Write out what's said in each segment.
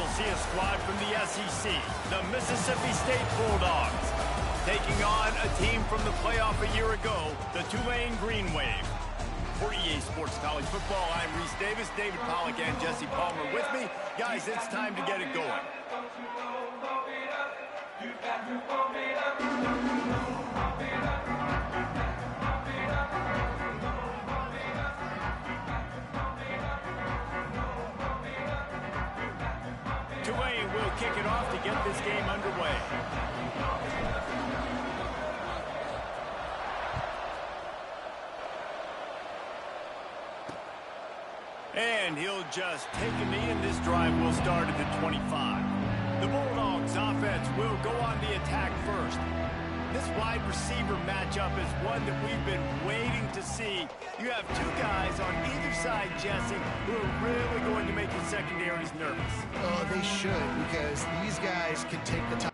we'll see a squad from the SEC, the Mississippi State Bulldogs, taking on a team from the playoff a year ago, the Tulane Green Wave. For EA Sports College Football, I'm Reese Davis, David Pollack, and Jesse Palmer with me. Guys, it's time to get it going. Tulane will kick it off to get this game underway. And he'll just take a knee, and this drive will start at the 25. The Bulldogs offense will go on the attack first. This wide receiver matchup is one that we've been waiting to see. You have two guys on either side, Jesse, who are really going to make the secondaries nervous. Oh, they should, because these guys can take the time.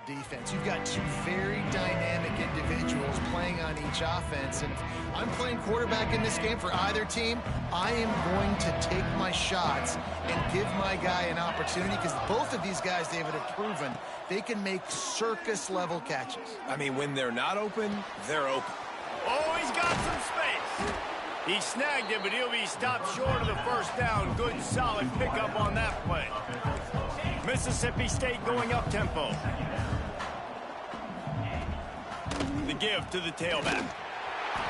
Defense. You've got two very dynamic individuals playing on each offense, and if I'm playing quarterback in this game for either team, I am going to take my shots and give my guy an opportunity, because both of these guys, David, have proven they can make circus-level catches. I mean, when they're not open, they're open. Oh, he's got some space. He snagged it, but he'll be stopped short of the first down. Good, solid pickup on that play. Mississippi State going up-tempo. The give to the tailback.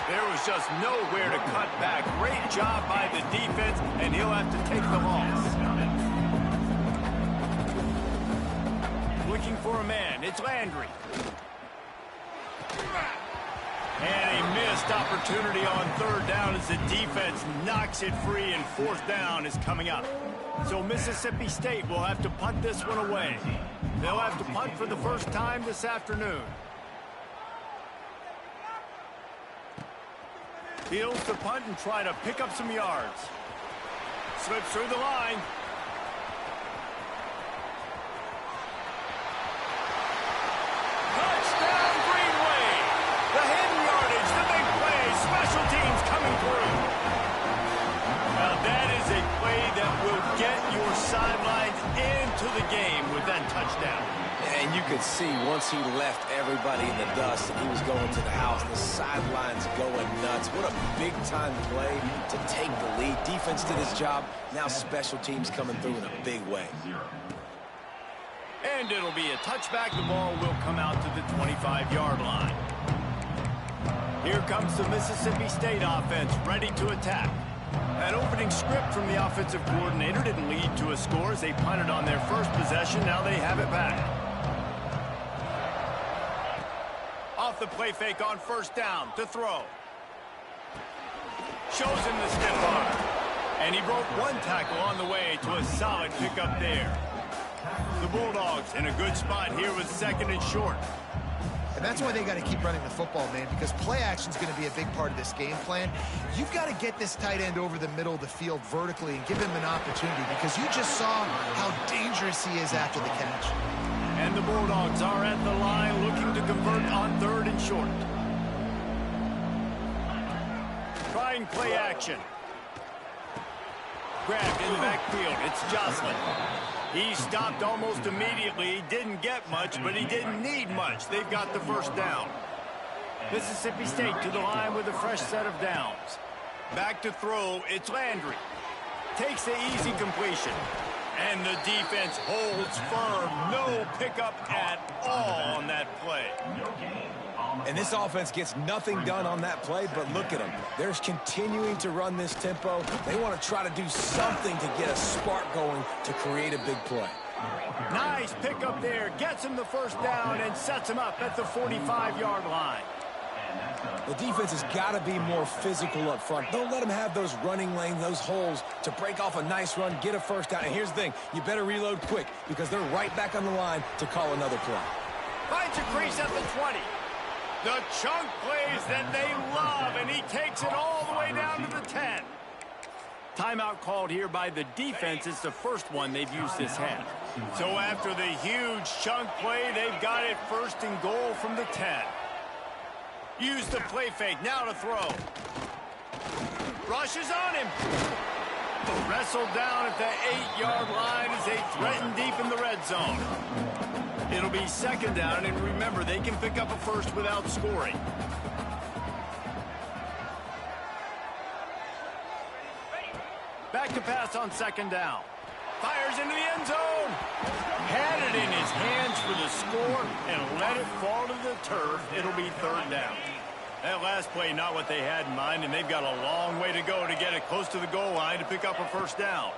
There was just nowhere to cut back. Great job by the defense, and he'll have to take the loss. Looking for a man. It's Landry. And a missed opportunity on third down as the defense knocks it free, and fourth down is coming up. So Mississippi State will have to punt this one away. They'll have to punt for the first time this afternoon. Heels to punt and try to pick up some yards. Slips through the line. Touchdown, Green Wave! The hidden yardage, the big play, special teams coming through. Now that is a play that will get your sidelines into the game with that touchdown. And you could see once he left everybody in the dust and he was going to the house, the sidelines going nuts. What a big-time play to take the lead. Defense did his job. Now special teams coming through in a big way. And it'll be a touchback. The ball will come out to the 25-yard line. Here comes the Mississippi State offense ready to attack. That opening script from the offensive coordinator didn't lead to a score as they punted on their first possession. Now they have it back. Off the play fake on first down to throw. Shows him the stiff arm. And he broke one tackle on the way to a solid pickup there. The Bulldogs in a good spot here with second and short. And that's why they got to keep running the football, man, because play action is going to be a big part of this game plan. You've got to get this tight end over the middle of the field vertically and give him an opportunity, because you just saw how dangerous he is after the catch. And the Bulldogs are at the line looking to convert on third and short. Trying play action. Grabbed in the backfield. It's Jocelyn. He stopped almost immediately. Didn't get much, but he didn't need much. They've got the first down. Mississippi State to the line with a fresh set of downs. Back to throw. It's Landry. Takes the easy completion. And the defense holds firm. No pickup at all on that play. And this offense gets nothing done on that play, but look at them. They're continuing to run this tempo. They want to try to do something to get a spark going to create a big play. Nice pickup there. Gets him the first down and sets him up at the 45-yard line. The defense has got to be more physical up front. Don't let them have those running lanes, those holes to break off a nice run, get a first down. And here's the thing, you better reload quick because they're right back on the line to call another play. Finds a crease at the 20. The chunk plays that they love, and he takes it all the way down to the 10. Timeout called here by the defense. It's the first one they've used this half. So after the huge chunk play, they've got it first and goal from the 10. Use the play fake, now to throw. Rushes on him. Wrestled down at the 8-yard line as they threaten deep in the red zone. It'll be second down, and remember, they can pick up a first without scoring. Back to pass on second down. Fires into the end zone. Had it in his hands for the score and let it fall to the turf. It'll be third down. That last play, not what they had in mind, and they've got a long way to go to get it close to the goal line to pick up a first down.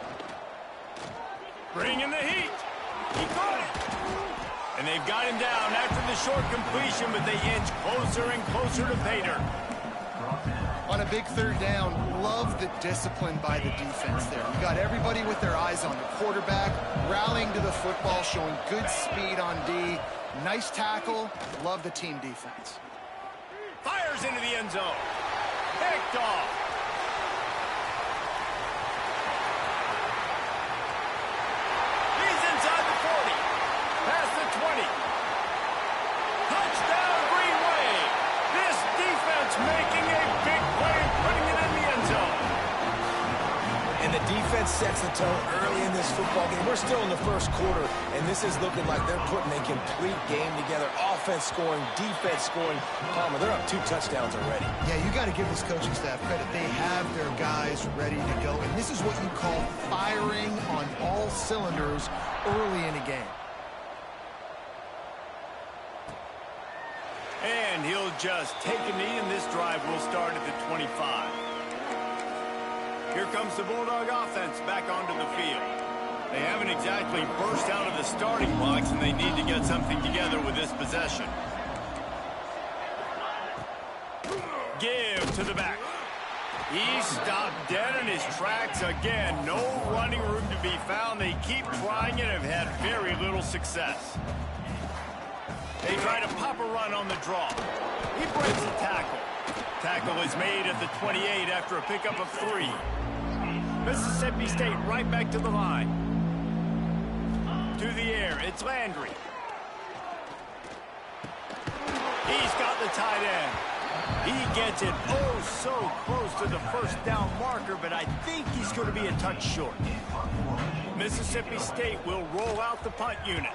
Bring in the heat. He got it. And they've got him down after the short completion, but they inch closer and closer to pay dirt. On a big third down, love the discipline by the defense there. You got everybody with their eyes on the quarterback, rallying to the football, showing good speed on D. Nice tackle. Love the team defense. Fires into the end zone. Picked off. He's inside the 40. Past the 20. Touchdown, Green Wave. This defense making a big play and putting it in the end zone. And the defense sets the tone early in this football game. We're still in the first quarter, and this is looking like they're putting a complete game together. Offense scoring, defense scoring. Palmer, they're up 2 touchdowns already. Yeah, you got to give this coaching staff credit. They have their guys ready to go, and this is what you call firing on all cylinders early in a game. And he'll just take a knee, and this drive will start at the 25. Here comes the Bulldog offense back onto the field. They haven't exactly burst out of the starting blocks, and they need to get something together with this possession. Give to the back. He stopped dead in his tracks again. No running room to be found. They keep trying and have had very little success. They try to pop a run on the draw. He breaks the tackle. Tackle is made at the 28 after a pickup of 3. Mississippi State right back to the line. To the air, it's Landry. He's got the tight end. He gets it oh so close to the first down marker, but I think he's going to be a touch short. Mississippi State will roll out the punt unit.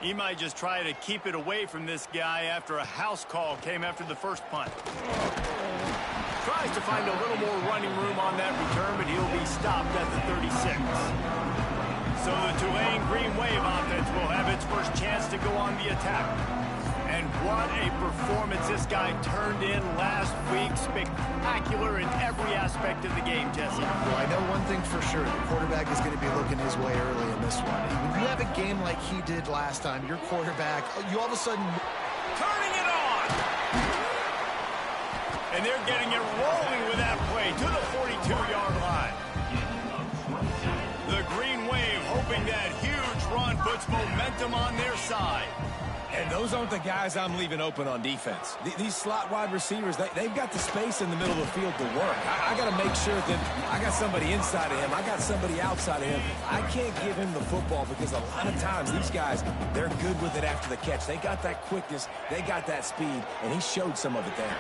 He might just try to keep it away from this guy after a house call came after the first punt. Tries to find a little more running room on that return, but he'll be stopped at the 36. So the Tulane Green Wave offense will have its first chance to go on the attack. And what a performance this guy turned in last week. Spectacular in every aspect of the game, Jesse. Well, I know one thing for sure. The quarterback is going to be looking his way early in this one. When you have a game like he did last time, your quarterback, you all of a sudden... Turning it on! And they're getting it rolling with that play to the 42-yard line. The Green Wave hoping that huge run puts momentum on their side. And those aren't the guys I'm leaving open on defense. These slot wide receivers, they've got the space in the middle of the field to work. I got to make sure that I got somebody inside of him. I got somebody outside of him. I can't give him the football because a lot of times these guys, they're good with it after the catch. They got that quickness. They got that speed, and he showed some of it there.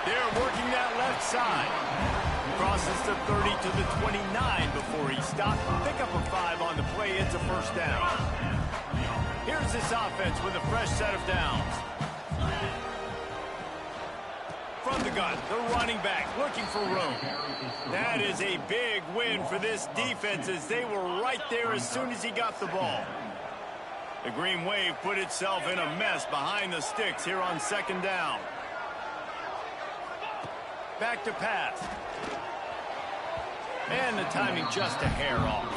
They're working that left side. Crosses the 30 to the 29 before he stopped. Pick up a 5 on the play. It's a first down. Here's this offense with a fresh set of downs. From the gun, the running back looking for room. That is a big win for this defense as they were right there as soon as he got the ball. The Green Wave put itself in a mess behind the sticks here on second down. Back to pass. And the timing just a hair off.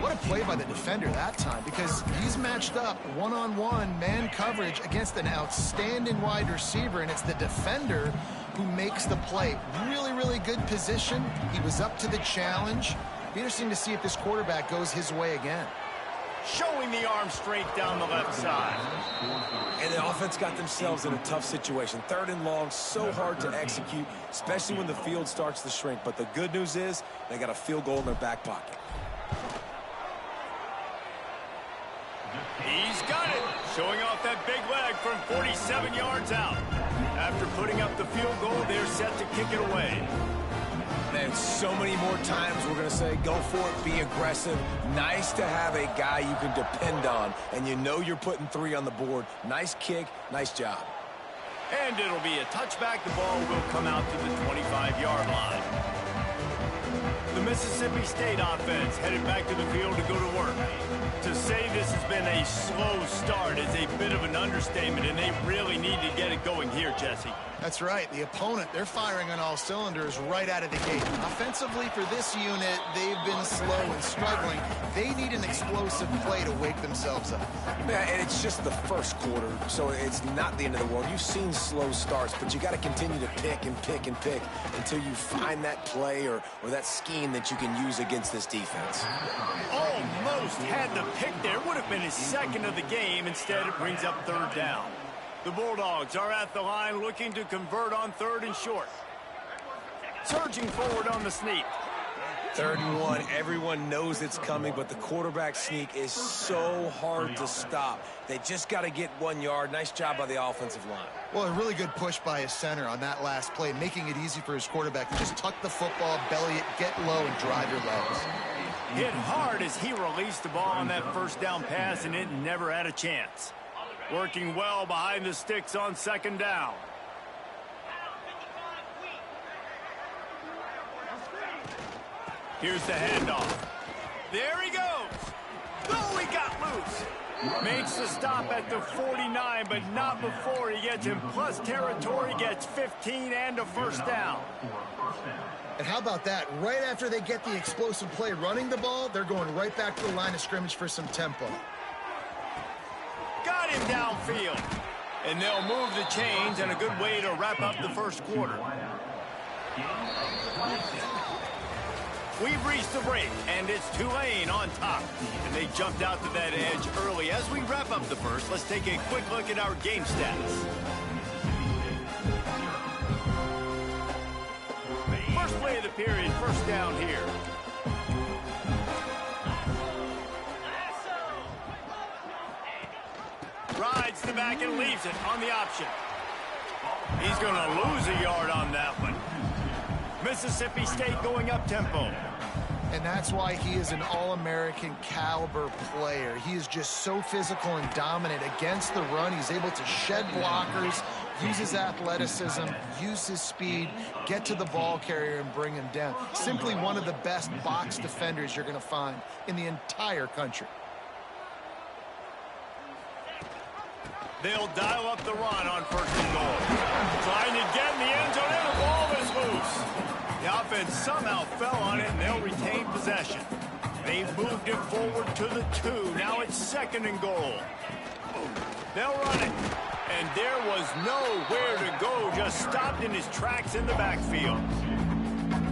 What a play by the defender that time, because he's matched up one-on-one man coverage against an outstanding wide receiver, and it's the defender who makes the play. Really, really good position. He was up to the challenge. Be interesting to see if this quarterback goes his way again. Showing the arm straight down the left side. And the offense got themselves in a tough situation. 3rd and long, so hard to execute, especially when the field starts to shrink. But the good news is they got a field goal in their back pocket. He's got it. Showing off that big leg from 47 yards out. After putting up the field goal, they're set to kick it away. Man, so many more times we're going to say, go for it, be aggressive. Nice to have a guy you can depend on, and you know you're putting 3 on the board. Nice kick, nice job. And it'll be a touchback. The ball will come out to the 25-yard line. The Mississippi State offense headed back to the field to go to work. To say this has been a slow start is a bit of an understatement, and they really need to get it going here, Jesse. That's right. The opponent, they're firing on all cylinders right out of the gate. Offensively for this unit, they've been slow and struggling. They need an explosive play to wake themselves up. Yeah, and it's just the first quarter, so it's not the end of the world. You've seen slow starts, but you got to continue to pick and pick and pick until you find that play or that scheme that you can use against this defense. Almost had the pick there. Would have been his second of the game. Instead, it brings up 3rd down. The Bulldogs are at the line looking to convert on 3rd and short. Surging forward on the sneak. 3rd and 1. Everyone knows it's coming, but the quarterback sneak is so hard to stop. They just got to get 1 yard. Nice job by the offensive line. Well, a really good push by his center on that last play, making it easy for his quarterback to just tuck the football, belly it, get low, and drive your legs. Hit hard as he released the ball on that 1st down pass, and it never had a chance. Working well behind the sticks on 2nd down. Here's the handoff. There he goes. Oh, he got loose. Makes the stop at the 49, but not before he gets in plus territory, gets 15 and a 1st down. And how about that? Right after they get the explosive play running the ball, they're going right back to the line of scrimmage for some tempo. Got him downfield. And they'll move the chains, and a good way to wrap up the 1st quarter. We've reached the break, and it's Tulane on top. And they jumped out to that edge early. As we wrap up the 1st, let's take a quick look at our game stats. First play of the period, 1st down here. Rides the back and leaves it on the option. He's going to lose a yard on that one. Mississippi State going up tempo. And that's why he is an All-American caliber player. He is just so physical and dominant against the run. He's able to shed blockers, use his athleticism, use his speed, get to the ball carrier and bring him down. Simply one of the best box defenders you're going to find in the entire country. They'll dial up the run on 1st and goal. Trying to get in the end zone, and the ball is loose. The offense somehow fell on it, and they'll retain possession. They've moved it forward to the 2. Now it's 2nd and goal. They'll run it. And there was nowhere to go. Just stopped in his tracks in the backfield.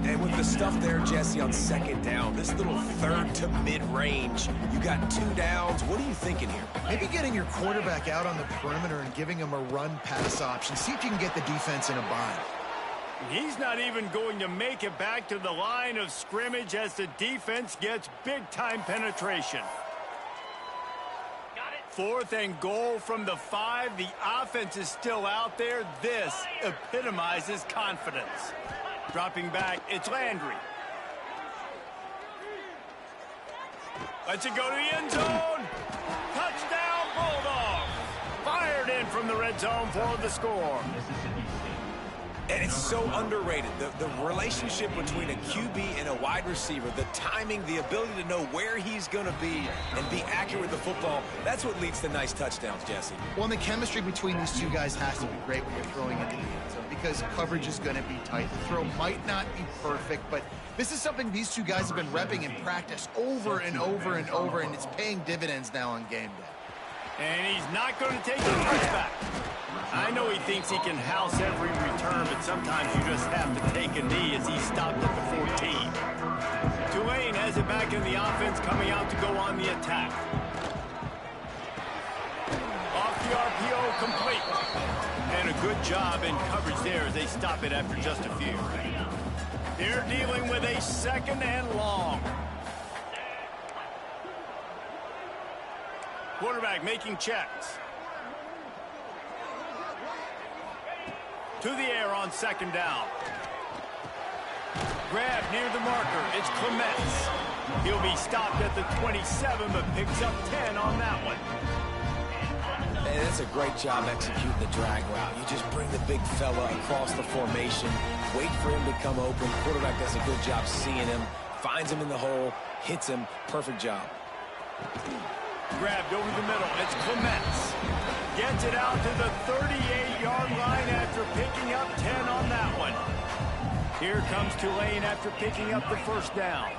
And with the stuff there, Jesse, on 2nd down, this little 3rd to mid-range, you got 2 downs. What are you thinking here? Maybe getting your quarterback out on the perimeter and giving him a run-pass option. See if you can get the defense in a bind. He's not even going to make it back to the line of scrimmage as the defense gets big-time penetration. 4th and goal from the 5. The offense is still out there. This epitomizes confidence. Dropping back, it's Landry. Lets it go to the end zone. Touchdown, Bulldogs. Fired in from the red zone for the score. And it's so underrated. The relationship between a QB and a wide receiver, the timing, the ability to know where he's going to be and be accurate with the football, that's what leads to nice touchdowns, Jesse. Well, and the chemistry between these two guys has to be great when you're throwing into the end zone because coverage is going to be tight. The throw might not be perfect, but this is something these two guys have been repping in practice over and over and over, and it's paying dividends now on game day. And he's not going to take the touchback. I know he thinks he can house every return, but sometimes you just have to take a knee as he stopped at the 14. Tulane has it back in the offense, coming out to go on the attack. Off the RPO, complete. And a good job in coverage there as they stop it after just a few. They're dealing with a 2nd and long. Quarterback making checks. To the air on 2nd down. Grab near the marker. It's Clements. He'll be stopped at the 27, but picks up 10 on that one. Hey, that's a great job executing the drag route. You just bring the big fella across the formation, wait for him to come open. Quarterback does a good job seeing him, finds him in the hole, hits him. Perfect job. Grabbed over the middle. It's Clements. Gets it out to the 38-yard line after picking up 10 on that one. Here comes Tulane after picking up the 1st down.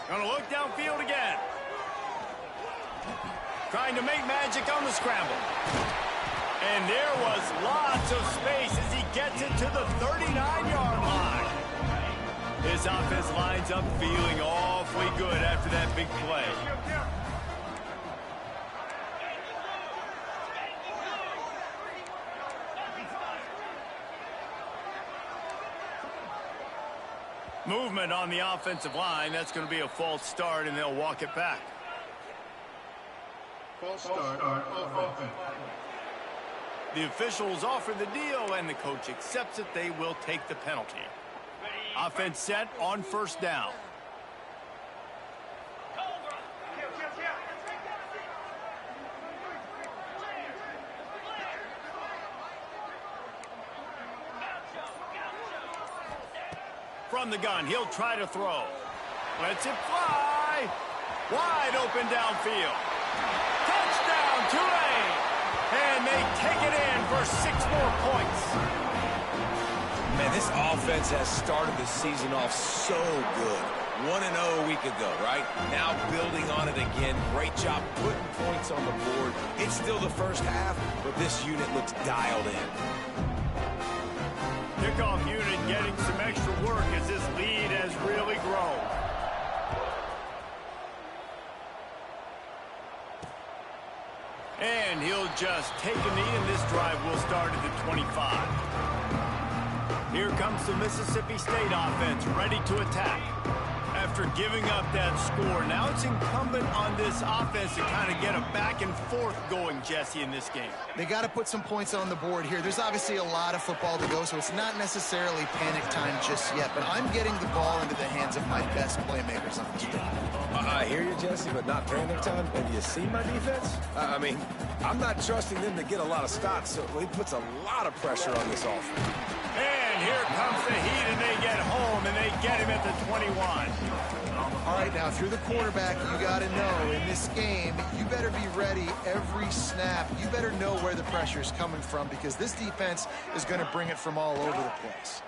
Gonna look downfield again. Trying to make magic on the scramble. And there was lots of space as he gets it to the 39-yard line. His offense lines up feeling awfully good after that big play. Movement on the offensive line. That's going to be a false start, and they'll walk it back. False start offense. The officials offer the deal, and the coach accepts it. They will take the penalty. Offense set on 1st down. From the gun, he'll try to throw. Lets it fly. Wide open downfield. Touchdown, Tulane! And they take it in for 6 more points. Man, this offense has started the season off so good. 1-0 a week ago, right? Now building on it again. Great job putting points on the board. It's still the 1st half, but this unit looks dialed in. Kickoff unit getting some extra work as this lead has really grown. And he'll just take a knee, and this drive will start at the 25. Here comes the Mississippi State offense, ready to attack. After giving up that score, now it's incumbent on this offense to kind of get a back and forth going, Jesse, in this game. They got to put some points on the board here. There's obviously a lot of football to go, so it's not necessarily panic time just yet, but I'm getting the ball into the hands of my best playmakers on this drive. I hear you, Jesse, but not panic time. Have you seen my defense? I mean, I'm not trusting them to get a lot of stops, so it puts a lot of pressure on this offense. And here comes the heat, and they get home, and they get him at the 21. All right, now through the quarterback, you got to know in this game, you better be ready every snap. You better know where the pressure is coming from because this defense is going to bring it from all over the place.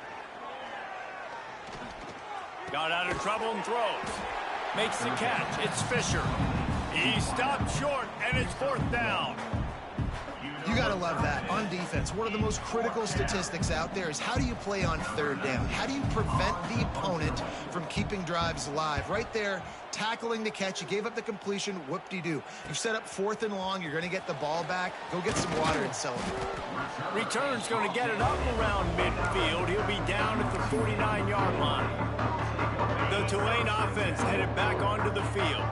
Got out of trouble and throws. Makes the catch. It's Fisher. He stopped short, and it's 4th down. You got to love that. On defense, one of the most critical statistics out there is how do you play on 3rd down? How do you prevent the opponent from keeping drives alive? Right there, tackling the catch. You gave up the completion. Whoop-de-doo. You've set up 4th and long. You're going to get the ball back. Go get some water and celebrate. Return's going to get it up around midfield. He'll be down at the 49-yard line. The Tulane offense headed back onto the field.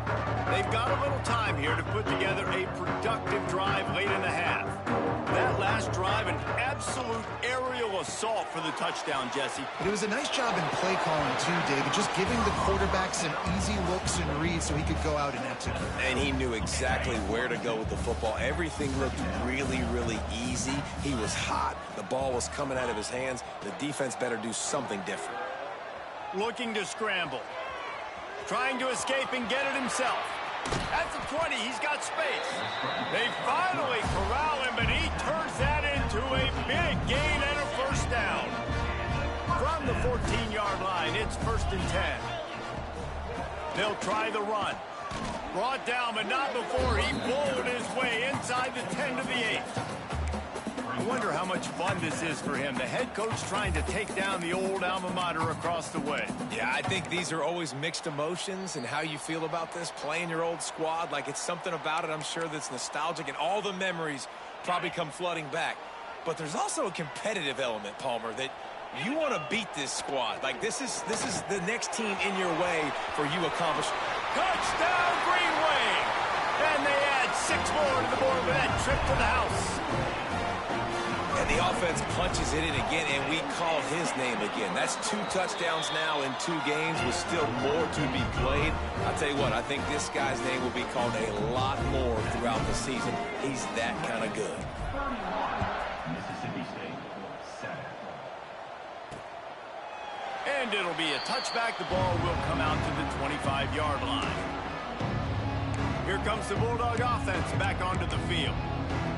They've got a little time here to put together a productive drive late in the half. That last last drive, an absolute aerial assault for the touchdown, Jesse. But it was a nice job in play calling too, David, just giving the quarterback some easy looks and reads so he could go out and execute. And he knew exactly where to go with the football. Everything looked really, really easy. He was hot. The ball was coming out of his hands. The defense better do something different. Looking to scramble. Trying to escape and get it himself. At the 20, he's got space. They finally corral him, but he turns that into a big gain and a first down. From the 14-yard line, it's 1st and 10. They'll try the run. Brought down, but not before he bowled his way inside the 10 to the 8. I wonder how much fun this is for him. The head coach trying to take down the old alma mater across the way. Yeah, I think these are always mixed emotions and how you feel about this, playing your old squad. Like, it's something about it, I'm sure, that's nostalgic, and all the memories probably come flooding back. But there's also a competitive element, Palmer, that you want to beat this squad. Like, this is the next team in your way for you accomplish. Touchdown, Green Wave! And they add 6 more to the board with that trip to the house. And the offense punches it in again, and we call his name again. That's 2 touchdowns now in 2 games with still more to be played. I'll tell you what, I think this guy's name will be called a lot more throughout the season. He's that kind of good. And it'll be a touchback. The ball will come out to the 25-yard line. Here comes the Bulldog offense back onto the field.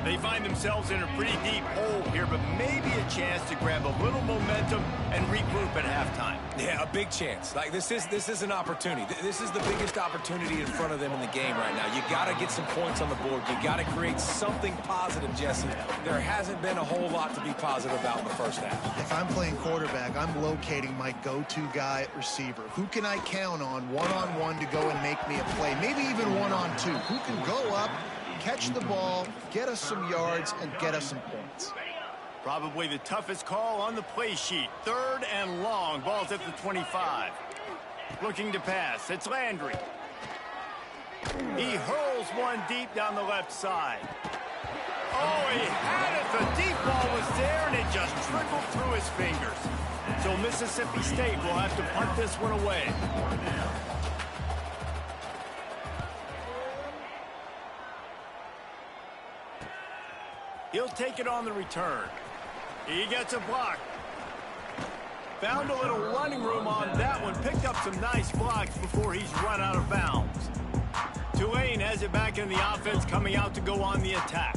They find themselves in a pretty deep hole here, but maybe a chance to grab a little momentum and regroup at halftime. Yeah, a big chance. Like, this is an opportunity. This is the biggest opportunity in front of them in the game right now. You got to get some points on the board. You got to create something positive, Jesse. There hasn't been a whole lot to be positive about in the first half. If I'm playing quarterback, I'm locating my go-to guy at receiver. Who can I count on one-on-one to go and make me a play? Maybe even one-on-two. Who can go up, catch the ball, get us some yards, and get us some points? Probably the toughest call on the play sheet. 3rd and long. Ball's at the 25. Looking to pass. It's Landry. He hurls one deep down the left side. Oh, he had it. The deep ball was there, and it just trickled through his fingers. So Mississippi State will have to punt this one away. He'll take it on the return. He gets a block. Found a little running room on that one. Picked up some nice blocks before he's run out of bounds. Tulane has it back in the offense, coming out to go on the attack.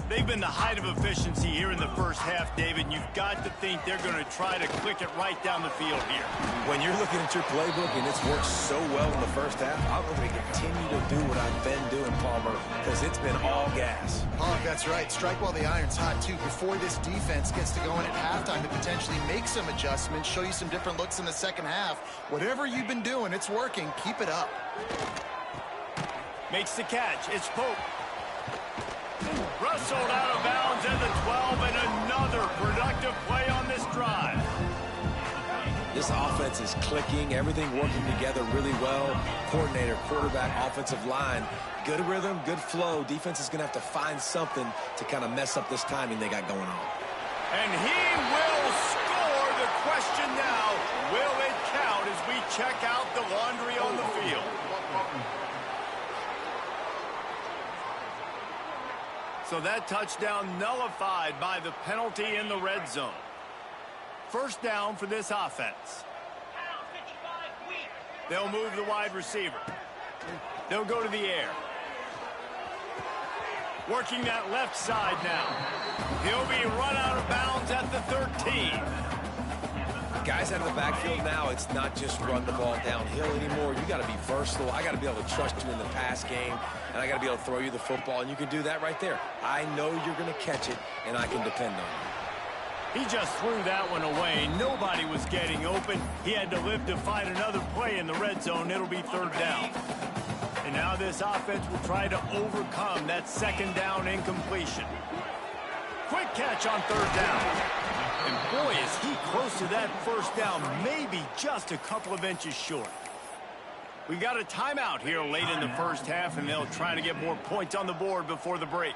They've been the height of efficiency here in the first half, David. You've got to think they're going to try to click it right down the field here. When you're looking at your playbook and it's worked so well in the first half, I'm going to continue to do what I've been doing, Palmer, because it's been all gas. Oh, that's right. Strike while the iron's hot, too. Before this defense gets to going at halftime to potentially make some adjustments, show you some different looks in the second half. Whatever you've been doing, it's working. Keep it up. Makes the catch. It's Pope. Rustled out of bounds at the 12, and another productive play on this drive. This offense is clicking, everything working together really well. Coordinator, quarterback, offensive line, good rhythm, good flow. Defense is going to have to find something to kind of mess up this timing they got going on. And he will score. The question now, will it count as we check out the laundry on the field? So that touchdown nullified by the penalty in the red zone. First down for this offense. They'll move the wide receiver. They'll go to the air. Working that left side now. He'll be run out of bounds at the 13. Guys out of the backfield now, it's not just run the ball downhill anymore. You got to be versatile. I got to be able to trust you in the pass game, and I got to be able to throw you the football, and you can do that right there. I know you're going to catch it, and I can depend on you. He just threw that one away. Nobody was getting open. He had to live to find another play in the red zone. It'll be 3rd down. And now this offense will try to overcome that 2nd down incompletion. Quick catch on 3rd down. And boy, is he close to that first down, maybe just a couple of inches short. We've got a timeout here late in the first half, and they'll try to get more points on the board before the break.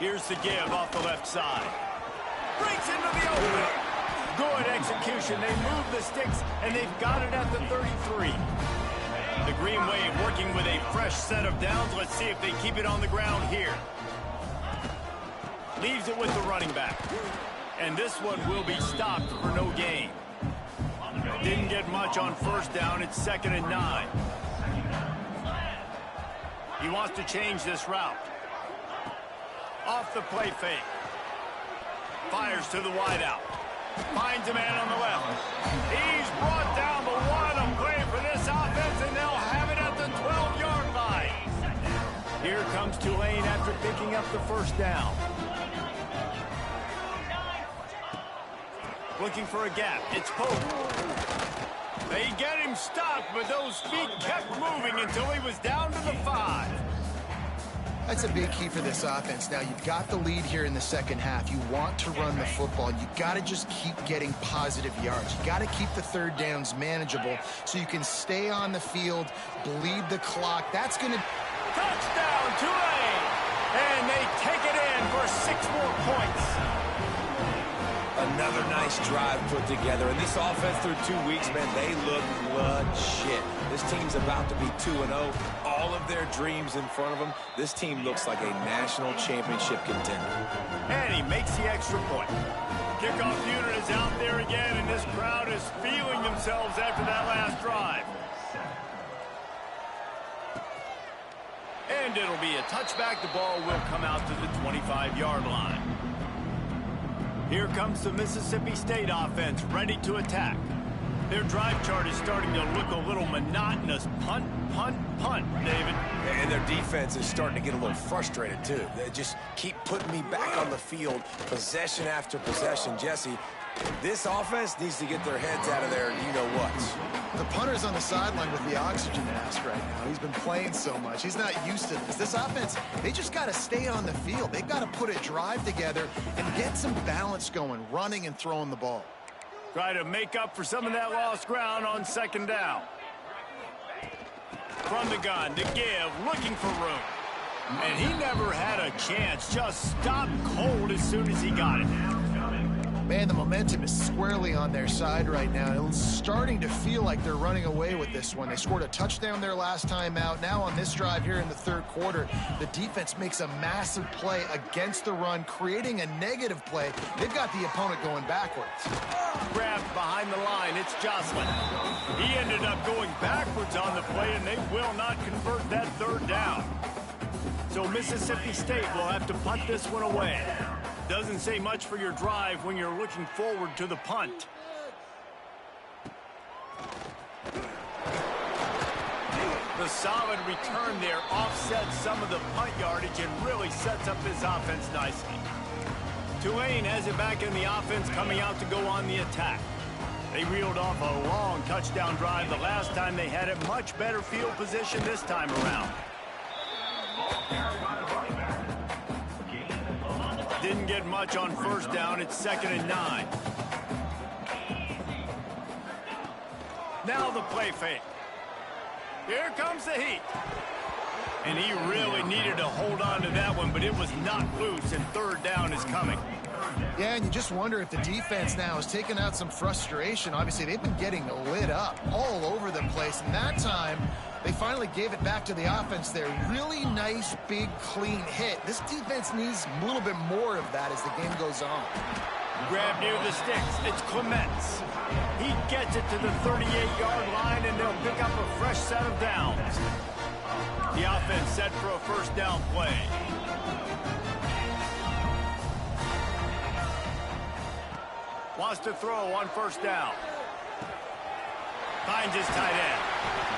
Here's the give off the left side. Breaks into the open. Good execution. They move the sticks, and they've got it at the 33. The Green Wave working with a fresh set of downs. Let's see if they keep it on the ground here. Leaves it with the running back. And this one will be stopped for no gain. Didn't get much on first down. It's 2nd and 9. He wants to change this route. Off the play fake. Fires to the wideout. Finds a man on the left. He's brought down, but what a play for this offense, and they'll have it at the 12-yard line. Here comes Tulane after picking up the first down. Looking for a gap. It's Pope. They get him stopped, but those feet kept moving until he was down to the 5. That's a big key for this offense. Now, you've got the lead here in the second half. You want to run the football. You got to just keep getting positive yards. You got to keep the third downs manageable so you can stay on the field, bleed the clock. That's going to... Touchdown, Tulane! And they take it in for 6 more points. Another nice drive put together. And this offense through 2 weeks, man, they look legit. This team's about to be 2-0. All of their dreams in front of them. This team looks like a national championship contender. And he makes the extra point. Kickoff unit is out there again, and this crowd is feeling themselves after that last drive. And it'll be a touchback. The ball will come out to the 25-yard line. Here comes the Mississippi State offense, ready to attack. Their drive chart is starting to look a little monotonous. Punt, punt, punt, David. And their defense is starting to get a little frustrated, too. They just keep putting me back on the field, possession after possession. Jesse, this offense needs to get their heads out of there, you-know-whats. The punter's on the sideline with the oxygen mask right now. He's been playing so much. He's not used to this. This offense, they just got to stay on the field. They've got to put a drive together and get some balance going, running and throwing the ball. Try to make up for some of that lost ground on 2nd down. From the gun to give, looking for room. And he never had a chance. Just stopped cold as soon as he got it. Man, the momentum is squarely on their side right now. It's starting to feel like they're running away with this one. They scored a touchdown their last time out. Now on this drive here in the 3rd quarter, the defense makes a massive play against the run, creating a negative play. They've got the opponent going backwards. Grabbed behind the line. It's Jocelyn. He ended up going backwards on the play, and they will not convert that 3rd down. So Mississippi State will have to punt this one away. Doesn't say much for your drive when you're looking forward to the punt. The solid return there offsets some of the punt yardage and really sets up this offense nicely. Tulane has it back in the offense, coming out to go on the attack. They reeled off a long touchdown drive the last time they had it. Much better field position this time around. Didn't get much on first down. It's 2nd and 9. Now the play fake. Here comes the heat. And he really needed to hold on to that one, but it was not loose, and 3rd down is coming. Yeah, and you just wonder if the defense now is taking out some frustration. Obviously, they've been getting lit up all over the place, and that time they finally gave it back to the offense there. Really nice, big, clean hit. This defense needs a little bit more of that as the game goes on. Grab near the sticks. It's Clements. He gets it to the 38-yard line, and they'll pick up a fresh set of downs. The offense set for a 1st down play. Wants to throw on 1st down. Finds his tight end.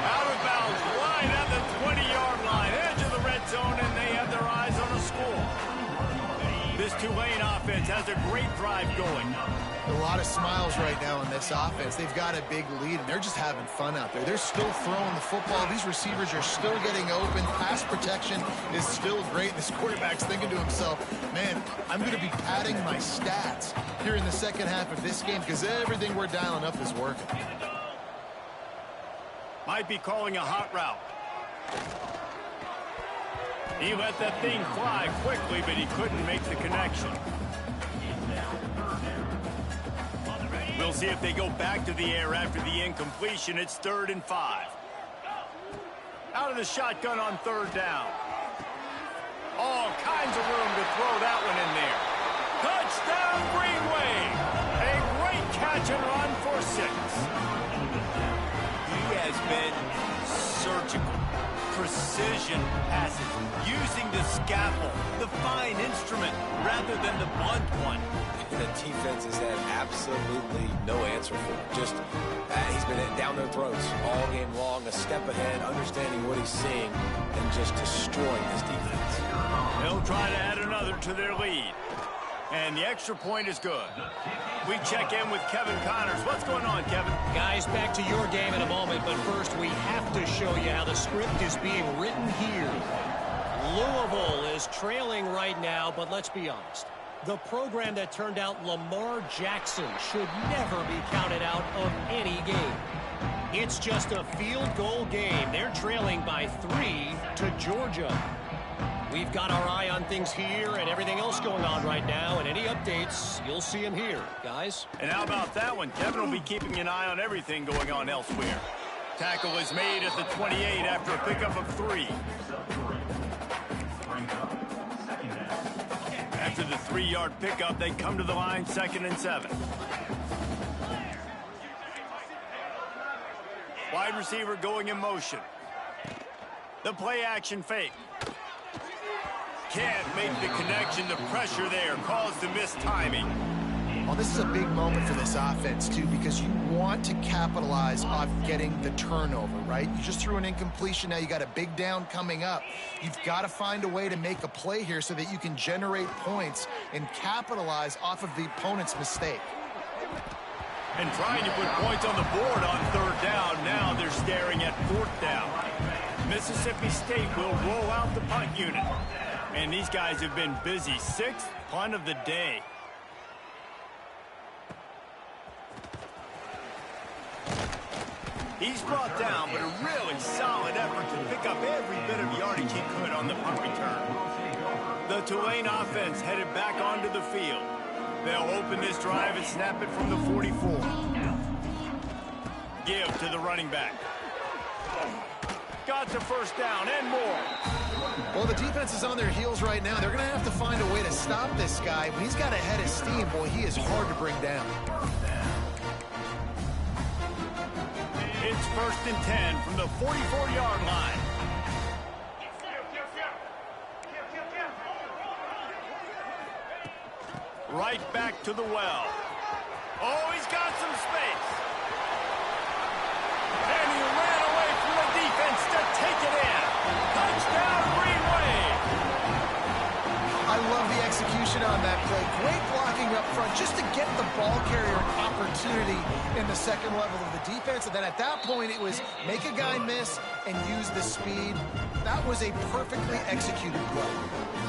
Out of bounds, right at the 20-yard line, edge of the red zone, and they have their eyes on a score. This Tulane offense has a great drive going. A lot of smiles right now on this offense. They've got a big lead, and they're just having fun out there. They're still throwing the football. These receivers are still getting open. Pass protection is still great. This quarterback's thinking to himself, man, I'm going to be padding my stats here in the second half of this game because everything we're dialing up is working. Might be calling a hot route. He let that thing fly quickly, but he couldn't make the connection. We'll see if they go back to the air after the incompletion. It's 3rd and 5. Out of the shotgun on 3rd down. All kinds of room to throw that one in there. Touchdown, Greenway! A great catch and run for 6. He has been surgical. Precision passes, using the scaffold, the fine instrument, rather than the blunt one. The defense has had absolutely no answer for him. Just, he's been down their throats all game long, a step ahead, understanding what he's seeing, and just destroying this defense. They'll try to add another to their lead. And the extra point is good. We check in with Kevin Connors. What's going on, Kevin? Guys, back to your game in a moment, but first we have to show you how the script is being written here. Louisville is trailing right now, but let's be honest. The program that turned out Lamar Jackson should never be counted out of any game. It's just a field goal game. They're trailing by 3 to Georgia. We've got our eye on things here and everything else going on right now, and any updates, you'll see them here, guys. And how about that one? Kevin will be keeping an eye on everything going on elsewhere. Tackle is made at the 28 after a pickup of 3. After the 3-yard pickup, they come to the line, 2nd and 7. Wide receiver going in motion. The play action fake. Can't make the connection. The pressure there caused the missed timing. Well, this is a big moment for this offense, too, because you want to capitalize off getting the turnover, right? You just threw an incompletion. Now you got a big down coming up. You've got to find a way to make a play here so that you can generate points and capitalize off of the opponent's mistake. And trying to put points on the board on 3rd down. Now they're staring at 4th down. Mississippi State will roll out the punt unit. And these guys have been busy. 6th punt of the day. He's brought down, but a really solid effort to pick up every bit of yardage he could on the punt return. The Tulane offense headed back onto the field. They'll open this drive and snap it from the 44. Give to the running back. Got the 1st down and more. Well, the defense is on their heels right now. They're going to have to find a way to stop this guy. When he's got a head of steam, boy, he is hard to bring down. It's 1st and 10 from the 44-yard line. Right back to the well. Oh, he's got some space. And he ran away from the defense to take it in. Touchdown, Greenway. I love the execution on that play. Great blocking up front just to get the ball carrier an opportunity in the second level of the defense. And then at that point, it was make a guy miss and use the speed. That was a perfectly executed play.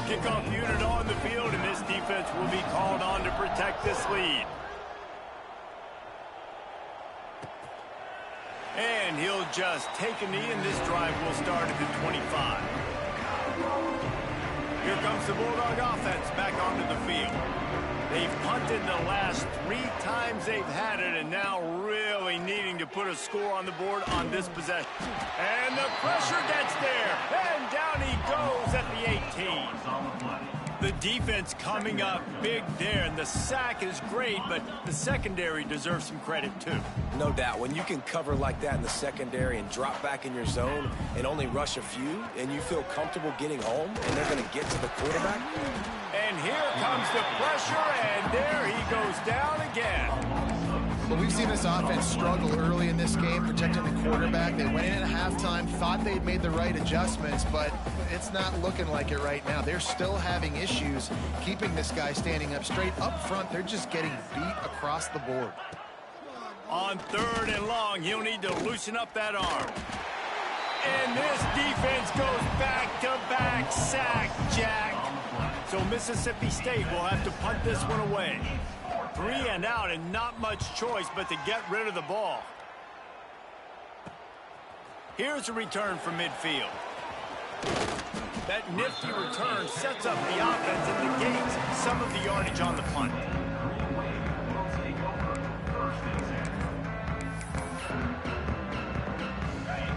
Kickoff unit on the field, and this defense will be called on to protect this lead. And he'll just take a knee, and this drive will start at the 25. Here comes the Bulldog offense back onto the field. They've punted the last 3 times they've had it, and now really needing to put a score on the board on this possession. And the pressure gets there, and down he goes at the 18. The defense coming up big there, and the sack is great, but the secondary deserves some credit too. No doubt. When you can cover like that in the secondary and drop back in your zone and only rush a few, and you feel comfortable getting home, and they're going to get to the quarterback. And here comes the pressure, and there he goes down again. But we've seen this offense struggle early in this game, protecting the quarterback. They went in at halftime, thought they'd made the right adjustments, but it's not looking like it right now. They're still having issues keeping this guy standing up straight. Up front, they're just getting beat across the board. On 3rd and long, he'll need to loosen up that arm. And this defense goes back-to-back sack, Jack. So Mississippi State will have to punt this one away. 3 and out, and not much choice but to get rid of the ball. Here's a return from midfield. That nifty return sets up the offense and negates some of the yardage on the punt.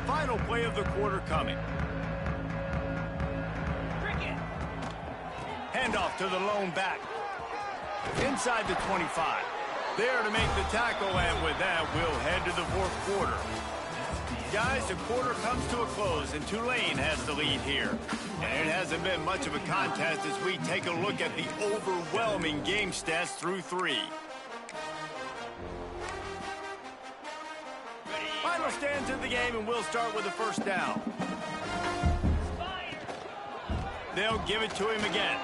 Final play of the quarter coming. Handoff to the lone back. Inside the 25. There to make the tackle, and with that, we'll head to the fourth quarter. Guys, the quarter comes to a close, and Tulane has the lead here. And it hasn't been much of a contest as we take a look at the overwhelming game stats through 3. Final stands of the game, and we'll start with the first down. They'll give it to him again.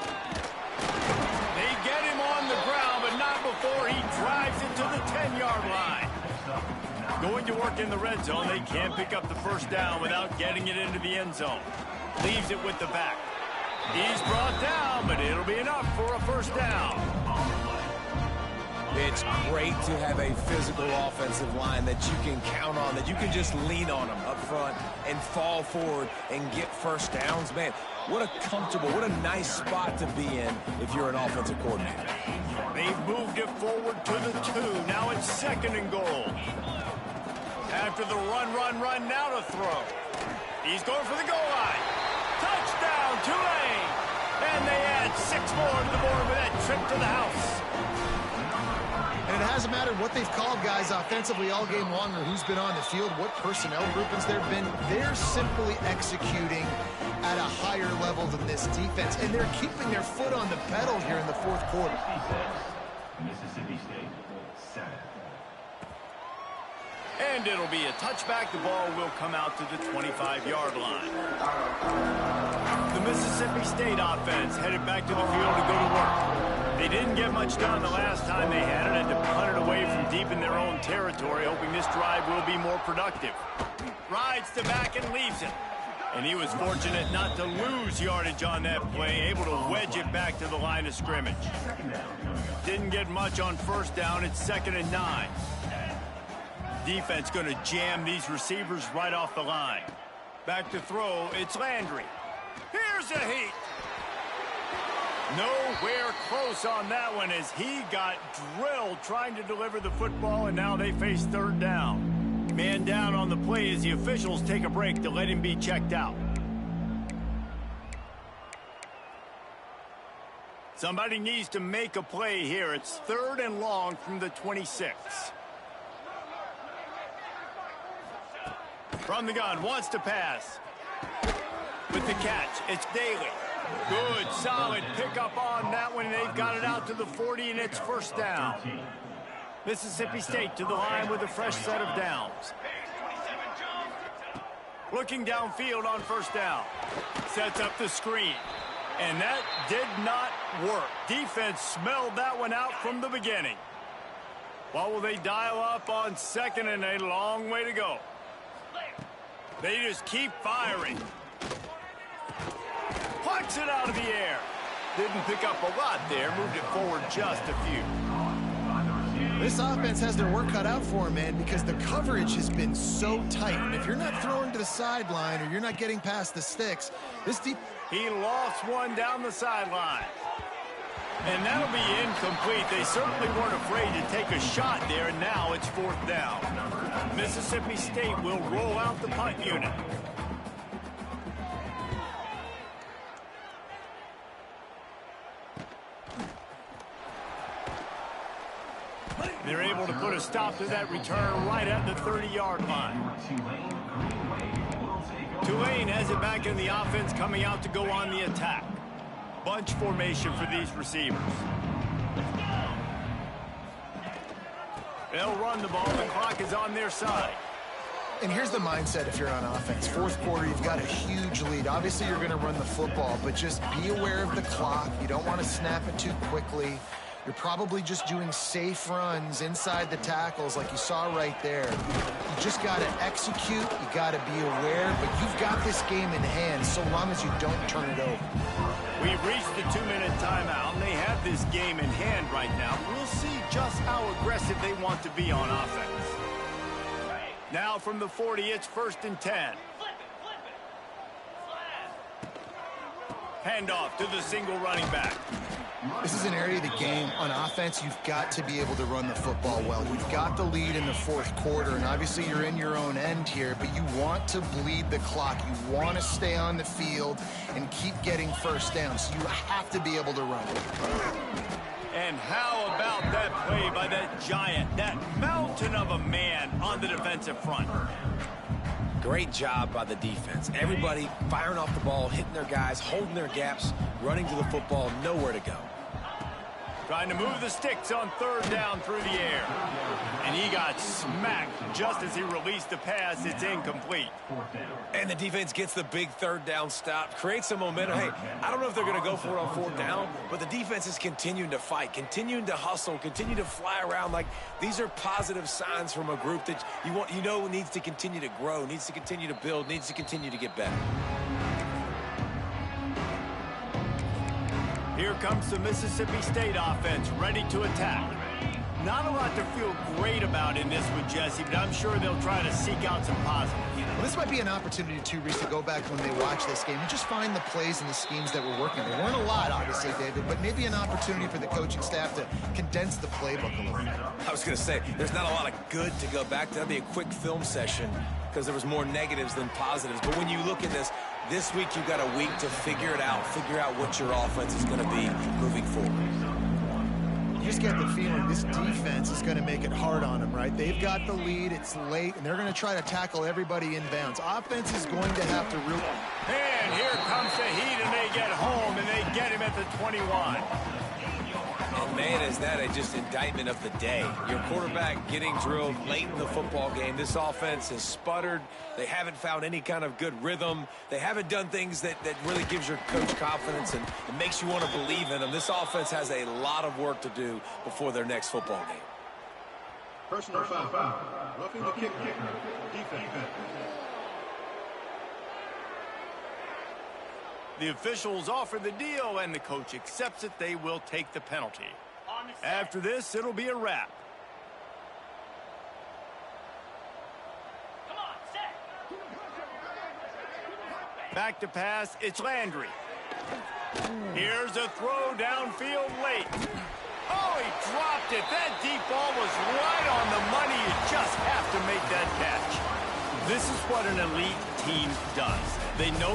They get him on the ground, but not before he drives it to the 10-yard line. Going to work in the red zone, they can't pick up the first down without getting it into the end zone. Leaves it with the back. He's brought down, but it'll be enough for a first down. It's great to have a physical offensive line that you can count on, that you can just lean on them up front and fall forward and get first downs. Man, what a comfortable, what a nice spot to be in if you're an offensive coordinator. They've moved it forward to the 2. Now it's 2nd and goal. After the run, now to throw. He's going for the goal line. Touchdown, Tulane! And they add 6 more to the board with that trip to the house. And it hasn't mattered what they've called guys offensively all game long or who's been on the field, what personnel groupings there have been. They're simply executing at a higher level than this defense, and they're keeping their foot on the pedal here in the fourth quarter. Mississippi State, 7. And it'll be a touchback. The ball will come out to the 25-yard line. The Mississippi State offense headed back to the field to go to work. They didn't get much done the last time they had it, and to punt it away from deep in their own territory, hoping this drive will be more productive. Rides the back and leaves it. And he was fortunate not to lose yardage on that play, able to wedge it back to the line of scrimmage. Didn't get much on first down. It's 2nd and 9. Defense going to jam these receivers right off the line. Back to throw, it's Landry. Here's a heat. Nowhere close on that one as he got drilled trying to deliver the football, and now they face 3rd down. Man down on the play as the officials take a break to let him be checked out. Somebody needs to make a play here. It's 3rd and long from the 26. From the gun, wants to pass. With the catch, it's Daly. Good, solid pickup on that one. They've got it out to the 40, and it's first down. Mississippi State to the line with a fresh set of downs. Looking downfield on first down. Sets up the screen. And that did not work. Defense smelled that one out from the beginning. What will they dial up on 2nd and a long way to go? They just keep firing. Plucks it out of the air. Didn't pick up a lot there. Moved it forward just a few. This offense has their work cut out for them, man, because the coverage has been so tight. And if you're not throwing to the sideline or you're not getting past the sticks, this deep... He lost one down the sideline. And that'll be incomplete. They certainly weren't afraid to take a shot there, and now it's 4th down. Mississippi State will roll out the punt unit. They're able to put a stop to that return right at the 30-yard line. Tulane has it back in the offense, coming out to go on the attack. Bunch formation for these receivers. They'll run the ball. The clock is on their side. And here's the mindset if you're on offense. Fourth quarter, you've got a huge lead. Obviously, you're going to run the football, but just be aware of the clock. You don't want to snap it too quickly. You're probably just doing safe runs inside the tackles like you saw right there. You just got to execute. You got to be aware, but you've got this game in hand so long as you don't turn it over. We've reached the 2-minute timeout, and they have this game in hand right now. We'll see just how aggressive they want to be on offense. Now from the 40, it's 1st and 10. Handoff to the single running back. This is an area of the game. On offense, you've got to be able to run the football well. You've got the lead in the fourth quarter, and obviously you're in your own end here, but you want to bleed the clock. You want to stay on the field and keep getting first down, so you have to be able to run it. And how about that play by that giant, that mountain of a man on the defensive front? Great job by the defense. Everybody firing off the ball, hitting their guys, holding their gaps, running to the football, nowhere to go. Trying to move the sticks on third down through the air. And he got smacked just as he released the pass. It's incomplete. And the defense gets the big third down stop, creates some momentum. Hey, I don't know if they're going to go for it on fourth down, but the defense is continuing to fight, continuing to hustle, continue to fly around. Like, these are positive signs from a group that you know needs to continue to grow, needs to continue to build, needs to continue to get better. Here comes the Mississippi State offense, ready to attack. Not a lot to feel great about in this one, Jesse, but I'm sure they'll try to seek out some positives. Well, this might be an opportunity, too, Reese, to go back when they watch this game and just find the plays and the schemes that were working. There weren't a lot, obviously, David, but maybe an opportunity for the coaching staff to condense the playbook a little bit. I was going to say, there's not a lot of good to go back to. That'd be a quick film session because there was more negatives than positives. But when you look at this week you've got a week to figure it out, figure out what your offense is going to be moving forward. You just get the feeling this defense is going to make it hard on them, right? They've got the lead, it's late, and they're going to try to tackle everybody inbounds. Offense is going to have to really... And here comes the heat, and they get home, and they get him at the 21. And man, is that just indictment of the day. Your quarterback getting drilled late in the football game. This offense has sputtered. They haven't found any kind of good rhythm. They haven't done things that really gives your coach confidence and makes you want to believe in them. This offense has a lot of work to do before their next football game. Personal foul. Roughing the kicker. Defense. The officials offer the deal, and the coach accepts it. They will take the penalty. After this, it'll be a wrap. Come on, set. Back to pass, it's Landry. Here's a throw downfield late. Oh, he dropped it. That deep ball was right on the money. You just have to make that catch. This is what an elite team does. They know